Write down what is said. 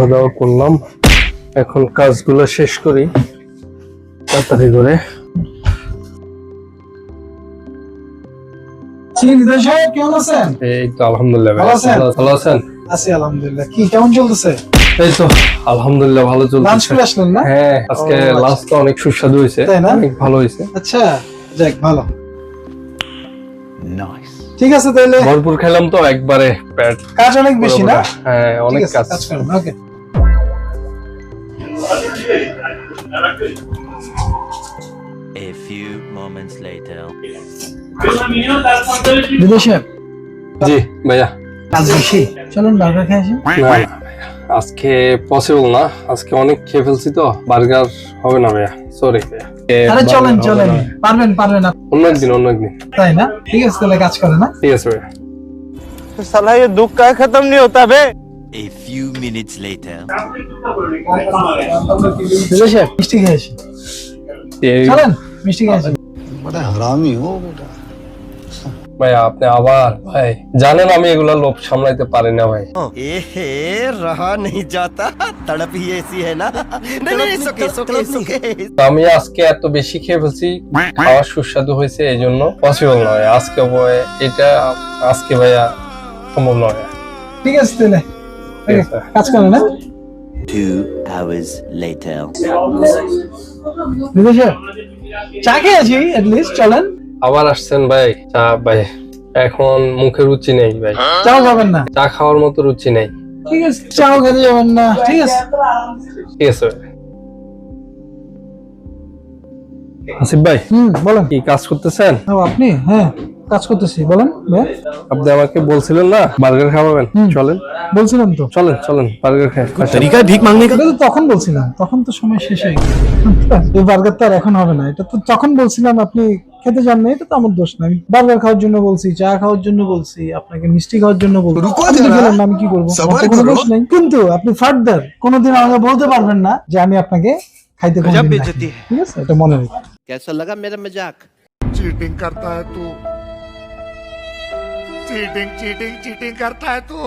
খাওয়া দাওয়া করলাম, এখন কাজগুলো শেষ করি তাড়াতাড়ি করে। কেমন আছেন? এই তো আলহামদুলিল্লাহ। ভালো আছেন? ভালো আছেন? আছি আলহামদুলিল্লাহ। কি কেমন চলতেছে? এই তো আলহামদুলিল্লাহ ভালো লাঞ্চ চলছে। করে আসলেন না? হ্যাঁ, আজকে ও, আচ্ছা। লাঞ্চটা অনেক সুস্বাদু হয়েছে, তাই না? অনেক ভালো হয়েছে। আচ্ছা, যাক ভালো। ঠিক আছে তাহলে। ভরপুর খেলাম তো একবারে পেট কাজ অনেক বেশি না? হ্যাঁ, অনেক ঠিক আছে, কাজ। কাজ করেন। ওকে। A few moments later. বিদেশে জি ভাইয়া। কাজ বেশি, চলুন বার্গার খেয়ে আসি। না না, আজকে পসিবল না, আজকে অনেক খেয়ে ফেলছি তো, বার্গার হবে না ভাইয়া, সরি ভাইয়া। আরে চলেন বার্গার হবে চলেন, না। পারবেন পারবেন আপনি। অন্য একদিন, অন্য একদিন। তাই না? ঠিক আছে তাহলে কাজ করেন না? ঠিক আছে ভাইয়া। साला ये दुख का खत्म नहीं होता बे। A few minutes later. বিদেশে মিষ্টি খেয়ে আসি। এই চলেন মিষ্টি খেয়ে আসি। ভাইয়া আপনি আবার ভাই জানেন আমি এগুলা লোভ সামলাইতে পারি না ভাই। ए रहा नहीं जाता, तड़प ही ऐसी है ना। नहीं नहीं सुके सुके सुके। তো আমি আজকে এত বেশি খেয়ে ফেলছি, খাওয়ার সুস্বাদু হয়েছে, এই জন্য পসিবল নয় আজকে এটা, আজকে ভাইয়া সম্ভব নয়। ঠিক আছে তাহলে ঠিক আছে। কাজ করেন না? 2 hours later. বিদেশে চা খেয়ে আসি এট লিস্ট, চলেন। আবার আসছেন ভাই? চা ভাই এখন মুখে রুচি নেই ভাই, চাও খাবেন না? চা খাওয়ার মতো রুচি নেই। ঠিক আছে, চাও খেতে যাবেন না? ঠিক আছে। ঠিক আছে ভাই। আসিফ ভাই বলেন। কি কাজ করতেছেন? ও, আপনি? হ্যাঁ কাজ করতেছি, বলেন ভাই। আপনি আমাকে বলছিলেন না বার্গার খাওয়াবেন, চলেন বলছিলাম তো। চলেন চলেন বার্গার খাই। এটা তো তখন বলছিলাম, তখন তো সময় শেষ হয়ে গেছে। এই বার্গার তো আর এখন হবে না, এটা তো তখন বলছিলাম, আপনি খেতে যান না, এটা তো আমার দোষ না। আমি বার্গার খাওয়ার জন্য বলছি, চা খাওয়ার জন্য বলছি, আপনাকে মিষ্টি খাওয়ার জন্য বলছি, আপনি তো খেলেন না, আমি কি করবো? আমার তো কোনো দোষ নেই। কিন্তু আপনি ফার্দার কোনোদিন আমাকে বলতে পারবেন না যে আমি আপনাকে খাইতে কোনোদিন ডাকিনি। ঠিক আছে, এটা মনে রাখবেন। कैसा लगा मेरा मजाक? चीटिंग करता है तू, चीटिंग चीटिंग चीटिंग करता है तू।